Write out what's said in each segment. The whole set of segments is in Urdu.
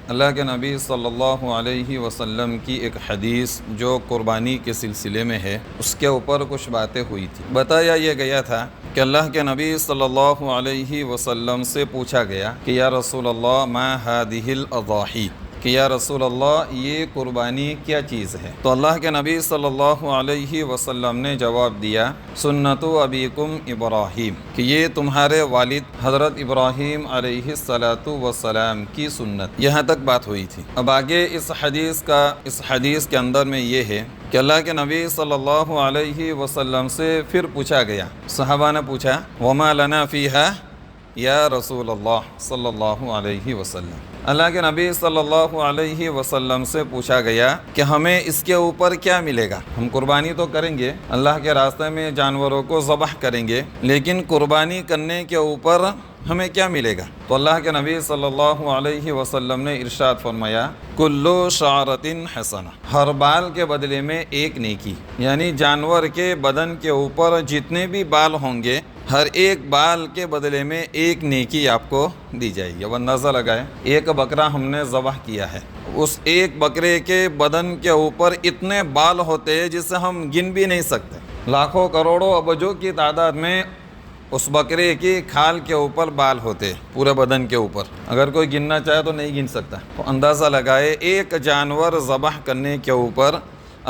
اللہ کے نبی صلی اللہ علیہ وسلم کی ایک حدیث جو قربانی کے سلسلے میں ہے، اس کے اوپر کچھ باتیں ہوئی تھی۔ بتایا یہ گیا تھا کہ اللہ کے نبی صلی اللہ علیہ وسلم سے پوچھا گیا کہ یا رسول اللہ ما هذه الاضاحی، کہ یا رسول اللہ یہ قربانی کیا چیز ہے؟ تو اللہ کے نبی صلی اللہ علیہ وسلم نے جواب دیا سنت ابیکم ابراہیم، کہ یہ تمہارے والد حضرت ابراہیم علیہ السلام کی سنت۔ یہاں تک بات ہوئی تھی۔ اب آگے اس حدیث کے اندر میں یہ ہے کہ اللہ کے نبی صلی اللہ علیہ وسلم سے پھر پوچھا گیا، صحابہ نے پوچھا وما لنا فیہا یا رسول اللہ صلی اللہ علیہ وسلم، اللہ کے نبی صلی اللہ علیہ وسلم سے پوچھا گیا کہ ہمیں اس کے اوپر کیا ملے گا؟ ہم قربانی تو کریں گے، اللہ کے راستے میں جانوروں کو ذبح کریں گے، لیکن قربانی کرنے کے اوپر ہمیں کیا ملے گا؟ تو اللہ کے نبی صلی اللہ علیہ وسلم نے ارشاد فرمایا کلو شعرۃ حسنہ، ہر بال کے بدلے میں ایک نیکی، یعنی جانور کے بدن کے اوپر جتنے بھی بال ہوں گے ہر ایک بال کے بدلے میں ایک نیکی آپ کو دی جائے گی۔ اب اندازہ لگائے، ایک بکرا ہم نے ذبح کیا ہے، اس ایک بکرے کے بدن کے اوپر اتنے بال ہوتے ہیں جسے ہم گن بھی نہیں سکتے، لاکھوں کروڑوں ابجوں کی تعداد میں اس بکرے کی کھال کے اوپر بال ہوتے پورے بدن کے اوپر، اگر کوئی گننا چاہے تو نہیں گن سکتا۔ تو اندازہ لگائے ایک جانور ذبح کرنے کے اوپر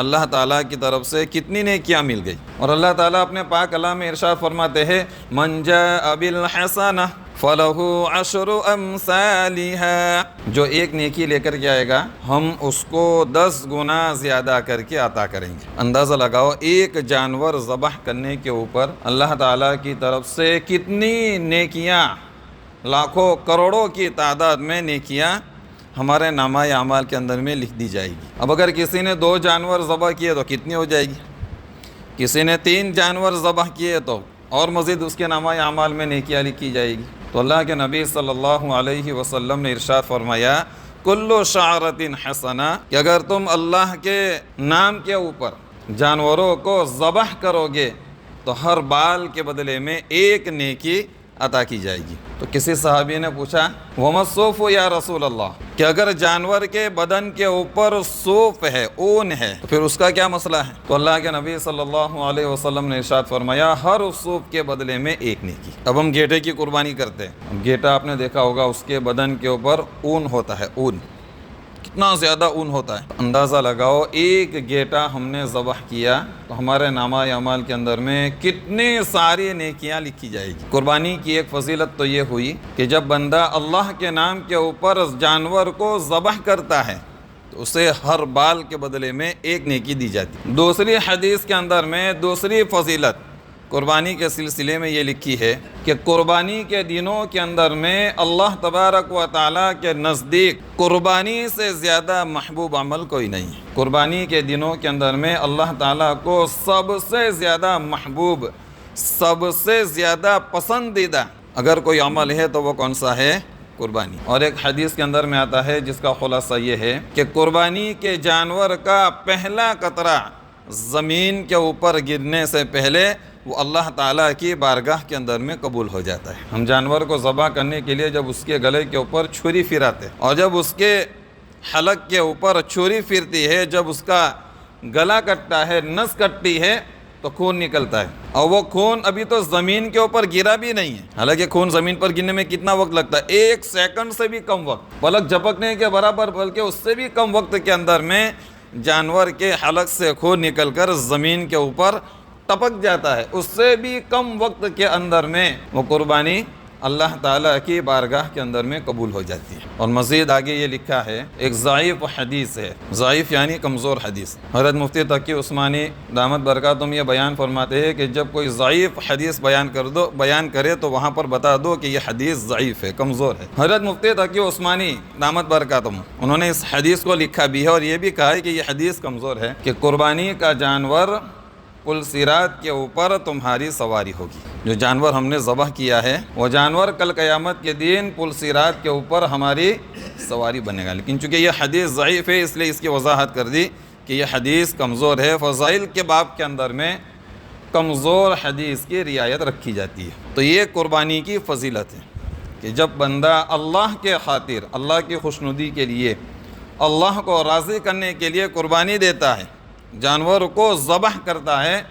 اللہ تعالیٰ کی طرف سے کتنی نیکیاں مل گئی۔ اور اللہ تعالیٰ اپنے پاک کلام میں ارشاد فرماتے ہیں من جاء بالحسنہ فلہ عشر امثالھا، جو ایک نیکی لے کر کے آئے گا ہم اس کو 10 گنا زیادہ کر کے عطا کریں گے۔ اندازہ لگاؤ ایک جانور ذبح کرنے کے اوپر اللہ تعالیٰ کی طرف سے کتنی نیکیاں، لاکھوں کروڑوں کی تعداد میں نیکیاں ہمارے نامہ اعمال کے اندر میں لکھ دی جائے گی۔ اب اگر کسی نے 2 جانور ذبح کیے تو کتنی ہو جائے گی؟ کسی نے 3 جانور ذبح کیے تو اور مزید اس کے نامہ اعمال میں نیکیاں لکھی جائے گی۔ تو اللہ کے نبی صلی اللہ علیہ وسلم نے ارشاد فرمایا کلو شعرۃ حسنہ، کہ اگر تم اللہ کے نام کے اوپر جانوروں کو ذبح کرو گے تو ہر بال کے بدلے میں ایک نیکی عطا کی جائے گی۔ تو کسی صحابی نے پوچھا وما الصوف یا رسول اللہ، کہ اگر جانور کے بدن کے اوپر صوف ہے، اون ہے، تو پھر اس کا کیا مسئلہ ہے؟ تو اللہ کے نبی صلی اللہ علیہ وسلم نے ارشاد فرمایا ہر صوف کے بدلے میں ایک نیکی۔ اب ہم گیٹے کی قربانی کرتے ہیں، اب گیٹا آپ نے دیکھا ہوگا اس کے بدن کے اوپر اون ہوتا ہے، اون کتنا زیادہ اون ہوتا ہے، اندازہ لگاؤ ایک گیٹا ہم نے ذبح کیا تو ہمارے نامہ اعمال کے اندر میں کتنی ساری نیکیاں لکھی جائے گی۔ قربانی کی ایک فضیلت تو یہ ہوئی کہ جب بندہ اللہ کے نام کے اوپر جانور کو ذبح کرتا ہے تو اسے ہر بال کے بدلے میں ایک نیکی دی جاتی۔ دوسری حدیث کے اندر میں دوسری فضیلت قربانی کے سلسلے میں یہ لکھی ہے کہ قربانی کے دنوں کے اندر میں اللہ تبارک و تعالیٰ کے نزدیک قربانی سے زیادہ محبوب عمل کوئی نہیں ہے۔ قربانی کے دنوں کے اندر میں اللہ تعالیٰ کو سب سے زیادہ محبوب، سب سے زیادہ پسندیدہ اگر کوئی عمل ہے تو وہ کون سا ہے؟ قربانی۔ اور ایک حدیث کے اندر میں آتا ہے جس کا خلاصہ یہ ہے کہ قربانی کے جانور کا پہلا قطرہ زمین کے اوپر گرنے سے پہلے وہ اللہ تعالیٰ کی بارگاہ کے اندر میں قبول ہو جاتا ہے۔ ہم جانور کو ذبح کرنے کے لیے جب اس کے گلے کے اوپر چھری پھراتے اور جب اس کے حلق کے اوپر چھری پھرتی ہے، جب اس کا گلا کٹتا ہے، نس کٹتی ہے تو خون نکلتا ہے، اور وہ خون ابھی تو زمین کے اوپر گرا بھی نہیں ہے، حالانکہ خون زمین پر گرنے میں کتنا وقت لگتا ہے؟ 1 سیکنڈ سے بھی کم وقت، پلک جھپکنے کے برابر، بلکہ اس سے بھی کم وقت کے اندر میں جانور کے حلق سے خون نکل کر زمین کے اوپر ٹپک جاتا ہے، اس سے بھی کم وقت کے اندر میں وہ قربانی اللہ تعالیٰ کی بارگاہ کے اندر میں قبول ہو جاتی ہے۔ اور مزید آگے یہ لکھا ہے ایک ضعیف حدیث ہے، ضعیف یعنی کمزور حدیث، حضرت مفتی تقی عثمانی دامت برکاتہم یہ بیان فرماتے ہیں کہ جب کوئی ضعیف حدیث بیان کرے تو وہاں پر بتا دو کہ یہ حدیث ضعیف ہے، کمزور ہے۔ حضرت مفتی تقی عثمانی دامت برکاتہم انہوں نے اس حدیث کو لکھا بھی ہے اور یہ بھی کہا ہے کہ یہ حدیث کمزور ہے کہ قربانی کا جانور پل صراط کے اوپر تمہاری سواری ہوگی۔ جو جانور ہم نے ذبح کیا ہے وہ جانور کل قیامت کے دن پل صراط کے اوپر ہماری سواری بنے گا، لیکن چونکہ یہ حدیث ضعیف ہے اس لیے اس کی وضاحت کر دی کہ یہ حدیث کمزور ہے۔ فضائل کے باب کے اندر میں کمزور حدیث کی رعایت رکھی جاتی ہے۔ تو یہ قربانی کی فضیلت ہے کہ جب بندہ اللہ کے خاطر، اللہ کی خوشنودی کے لیے، اللہ کو راضی کرنے کے لیے قربانی دیتا ہے، جانور کو ذبح کرتا ہے،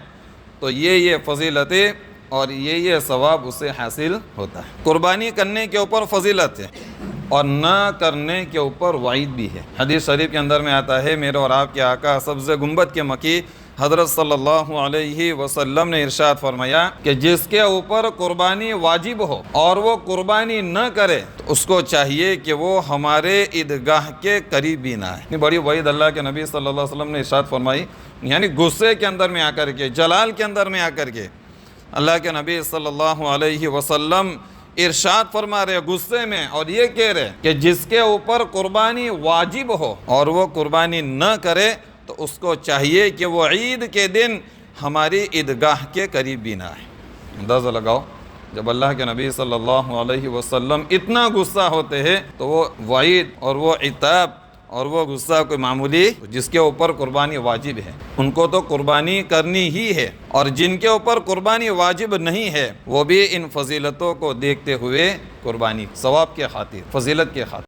تو یہ فضیلتیں اور یہ ثواب اسے حاصل ہوتا ہے۔ قربانی کرنے کے اوپر فضیلت ہے اور نہ کرنے کے اوپر وعید بھی ہے۔ حدیث شریف کے اندر میں آتا ہے، میرے اور آپ کے آقا سبز گنبد کے مکی حضرت صلی اللہ علیہ وسلم نے ارشاد فرمایا کہ جس کے اوپر قربانی واجب ہو اور وہ قربانی نہ کرے تو اس کو چاہیے کہ وہ ہمارے عیدگاہ کے قریب بھی نہ آئے۔ بڑی وعید اللہ کے نبی صلی اللہ علیہ وسلم نے ارشاد فرمائی، یعنی غصے کے اندر میں آ کر کے، جلال کے اندر میں آ کر کے اللہ کے نبی صلی اللہ علیہ وسلم ارشاد فرما رہے غصے میں، اور یہ کہہ رہے کہ جس کے اوپر قربانی واجب ہو اور وہ قربانی نہ کرے تو اس کو چاہیے کہ وہ عید کے دن ہماری عیدگاہ کے قریب بھی نہ آئے۔ اندازہ لگاؤ، جب اللہ کے نبی صلی اللہ علیہ وسلم اتنا غصہ ہوتے ہیں تو وہ وعید اور وہ عتاب اور وہ غصہ کوئی معمولی، جس کے اوپر قربانی واجب ہے ان کو تو قربانی کرنی ہی ہے، اور جن کے اوپر قربانی واجب نہیں ہے وہ بھی ان فضیلتوں کو دیکھتے ہوئے قربانی ثواب کے خاطر، فضیلت کے خاطر